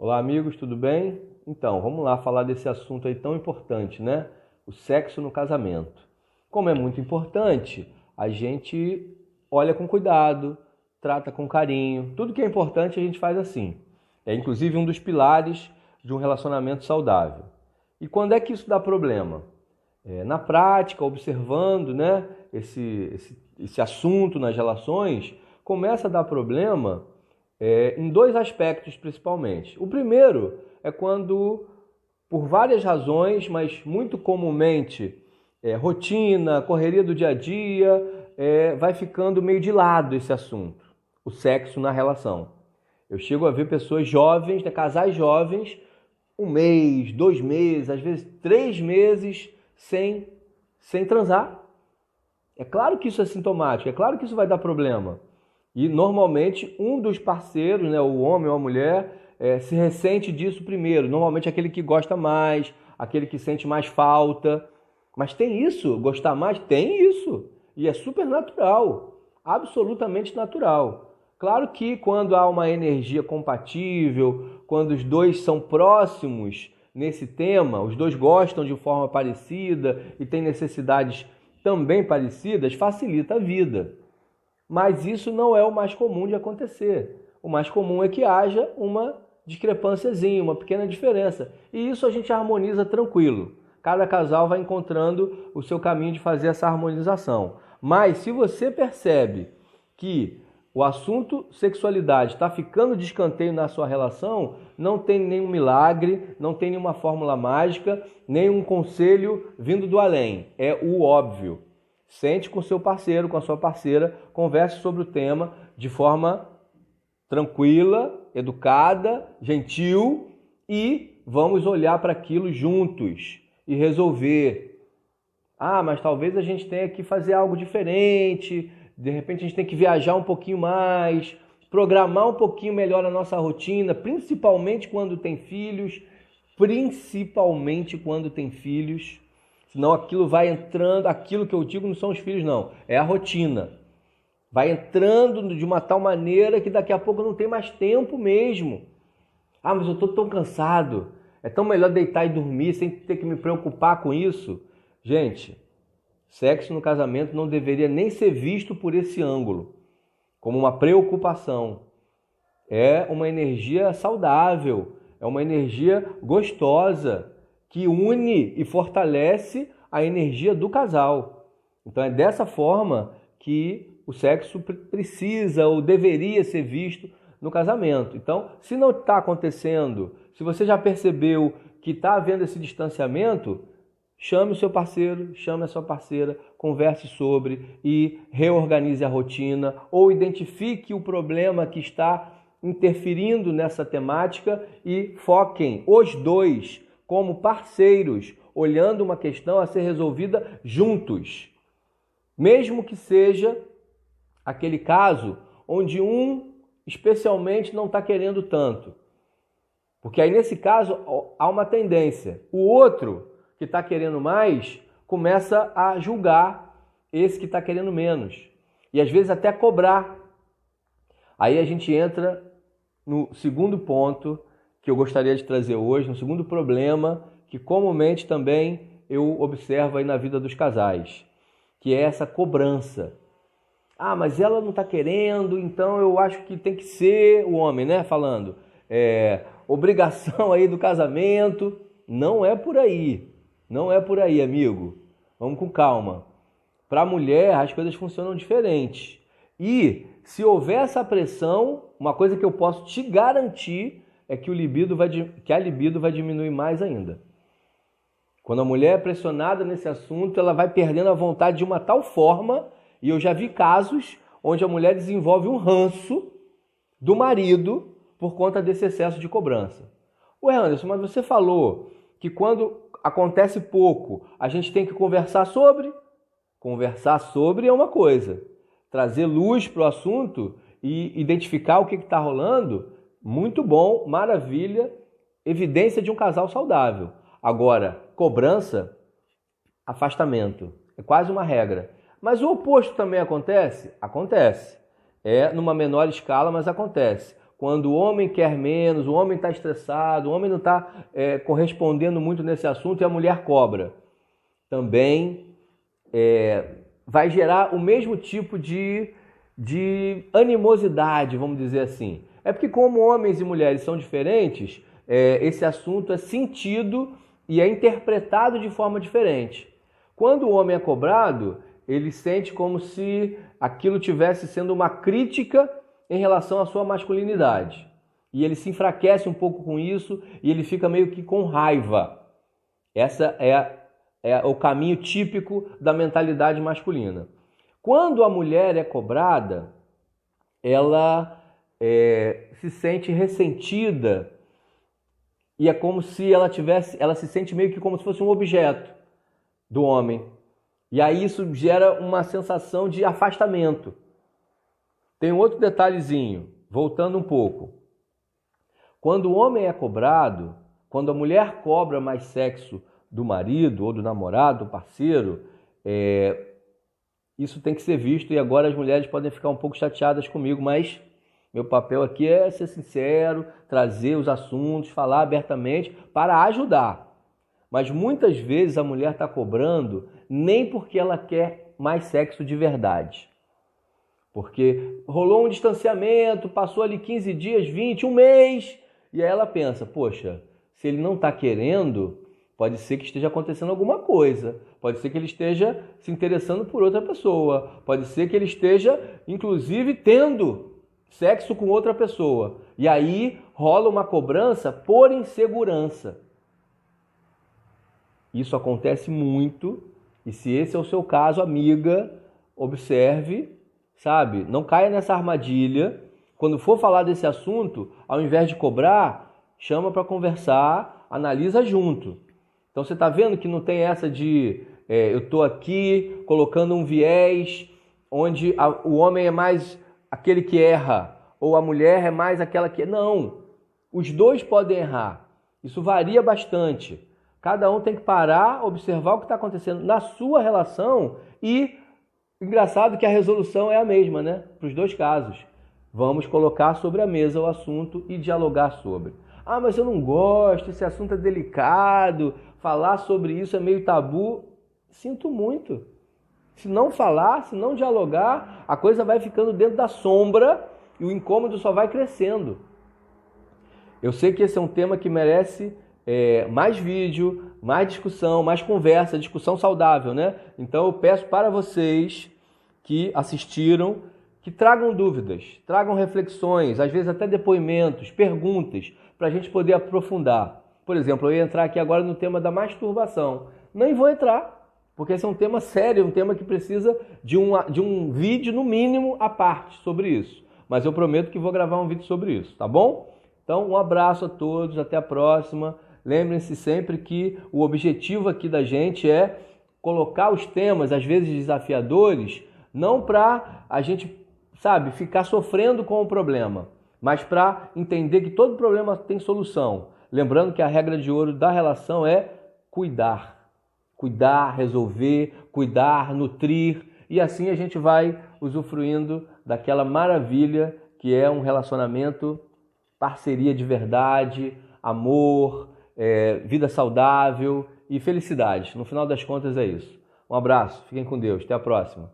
Olá, amigos, tudo bem? Então, vamos lá falar desse assunto aí tão importante, né? O sexo no casamento. Como é muito importante, a gente olha com cuidado, trata com carinho. Tudo que é importante a gente faz assim. É inclusive um dos pilares de um relacionamento saudável. E quando é que isso dá problema? Na prática, observando, né, esse assunto nas relações, começa a dar problema em dois aspectos principalmente. O primeiro é quando, por várias razões, mas muito comumente rotina, correria do dia a dia, vai ficando meio de lado esse assunto, o sexo na relação. Eu chego a ver pessoas jovens, né, casais jovens, 1 mês, 2 meses, às vezes 3 meses sem transar. É claro que isso é sintomático, é claro que isso vai dar problema. E normalmente um dos parceiros, né, o homem ou a mulher, se ressente disso primeiro. Normalmente aquele que gosta mais, aquele que sente mais falta. Mas tem isso? Gostar mais? Tem isso. E é super natural, absolutamente natural. Claro que quando há uma energia compatível, quando os dois são próximos nesse tema, os dois gostam de forma parecida e têm necessidades também parecidas, facilita a vida. Mas isso não é o mais comum de acontecer. O mais comum é que haja uma discrepânciazinha, uma pequena diferença. E isso a gente harmoniza tranquilo. Cada casal vai encontrando o seu caminho de fazer essa harmonização. Mas se você percebe que o assunto sexualidade está ficando de escanteio na sua relação, não tem nenhum milagre, não tem nenhuma fórmula mágica, nenhum conselho vindo do além. É o óbvio. Sente com seu parceiro, com a sua parceira, converse sobre o tema de forma tranquila, educada, gentil e vamos olhar para aquilo juntos e resolver. Mas talvez a gente tenha que fazer algo diferente, de repente a gente tem que viajar um pouquinho mais, programar um pouquinho melhor a nossa rotina, principalmente quando tem filhos, senão aquilo vai entrando, aquilo que eu digo não são os filhos não, é a rotina. Vai entrando de uma tal maneira que daqui a pouco não tem mais tempo mesmo. Mas eu estou tão cansado, é tão melhor deitar e dormir sem ter que me preocupar com isso. Gente, sexo no casamento não deveria nem ser visto por esse ângulo, como uma preocupação. É uma energia saudável, é uma energia gostosa, que une e fortalece a energia do casal. Então é dessa forma que o sexo precisa ou deveria ser visto no casamento. Então, se não está acontecendo, se você já percebeu que está havendo esse distanciamento, chame o seu parceiro, chame a sua parceira, converse sobre e reorganize a rotina ou identifique o problema que está interferindo nessa temática e foquem os dois como parceiros, olhando uma questão a ser resolvida juntos. Mesmo que seja aquele caso onde um especialmente não está querendo tanto. Porque aí nesse caso há uma tendência. O outro que está querendo mais começa a julgar esse que está querendo menos. E às vezes até cobrar. Aí a gente entra no segundo ponto que eu gostaria de trazer hoje, no segundo problema que comumente também eu observo aí na vida dos casais, que é essa cobrança. Mas ela não está querendo, então eu acho que tem que ser o homem, né? Falando, obrigação aí do casamento. Não é por aí, amigo. Vamos com calma. Para a mulher, as coisas funcionam diferentes. E se houver essa pressão, uma coisa que eu posso te garantir é que a libido vai diminuir mais ainda. Quando a mulher é pressionada nesse assunto, ela vai perdendo a vontade de uma tal forma, e eu já vi casos onde a mulher desenvolve um ranço do marido por conta desse excesso de cobrança. Ué, Anderson, mas você falou que quando acontece pouco, a gente tem que conversar sobre? Conversar sobre é uma coisa. Trazer luz para o assunto e identificar o que está rolando, muito bom, maravilha, evidência de um casal saudável. Agora, cobrança, afastamento, é quase uma regra. Mas o oposto também acontece? Acontece. É numa menor escala, mas acontece. quando o homem quer menos, o homem está estressado, o homem não está correspondendo muito nesse assunto e a mulher cobra. Também vai gerar o mesmo tipo de animosidade, vamos dizer assim. É porque como homens e mulheres são diferentes, esse assunto é sentido e é interpretado de forma diferente. Quando o homem é cobrado, ele sente como se aquilo tivesse sendo uma crítica em relação à sua masculinidade. E ele se enfraquece um pouco com isso e ele fica meio que com raiva. Essa é o caminho típico da mentalidade masculina. Quando a mulher é cobrada, ela se sente ressentida e é como se ela se sente meio que como se fosse um objeto do homem. E aí isso gera uma sensação de afastamento. Tem um outro detalhezinho, voltando um pouco. Quando o homem é cobrado, quando a mulher cobra mais sexo do marido ou do namorado, do parceiro, isso tem que ser visto e agora as mulheres podem ficar um pouco chateadas comigo, mas meu papel aqui é ser sincero, trazer os assuntos, falar abertamente para ajudar. Mas muitas vezes a mulher está cobrando nem porque ela quer mais sexo de verdade. Porque rolou um distanciamento, passou ali 15 dias, 20, um mês, e aí ela pensa, poxa, se ele não está querendo, pode ser que esteja acontecendo alguma coisa, pode ser que ele esteja se interessando por outra pessoa, pode ser que ele esteja, inclusive, tendo sexo com outra pessoa. E aí rola uma cobrança por insegurança. Isso acontece muito, e se esse é o seu caso, amiga, observe, sabe? Não caia nessa armadilha. Quando for falar desse assunto, ao invés de cobrar, chama para conversar, analisa junto. Então você está vendo que não tem essa de eu estou aqui colocando um viés onde o homem é mais aquele que erra ou a mulher é mais aquela que... Não, os dois podem errar. Isso varia bastante. Cada um tem que parar, observar o que está acontecendo na sua relação e, engraçado que a resolução é a mesma, né? Para os dois casos. Vamos colocar sobre a mesa o assunto e dialogar sobre. Ah, mas eu não gosto, esse assunto é delicado, falar sobre isso é meio tabu. Sinto muito. Se não falar, se não dialogar, a coisa vai ficando dentro da sombra e o incômodo só vai crescendo. Eu sei que esse é um tema que merece mais vídeo, mais discussão, mais conversa, discussão saudável, né? Então eu peço para vocês que assistiram, que tragam dúvidas, tragam reflexões, às vezes até depoimentos, perguntas, para a gente poder aprofundar. Por exemplo, eu ia entrar aqui agora no tema da masturbação. Nem vou entrar, porque esse é um tema sério, um tema que precisa de um vídeo, no mínimo, à parte sobre isso. Mas eu prometo que vou gravar um vídeo sobre isso, tá bom? Então, um abraço a todos, até a próxima. Lembrem-se sempre que o objetivo aqui da gente é colocar os temas, às vezes desafiadores, não para a gente, sabe, ficar sofrendo com o problema, mas para entender que todo problema tem solução. Lembrando que a regra de ouro da relação é cuidar. Cuidar, resolver, cuidar, nutrir, e assim a gente vai usufruindo daquela maravilha que é um relacionamento, parceria de verdade, amor, vida saudável e felicidade. No final das contas é isso. Um abraço, fiquem com Deus, até a próxima.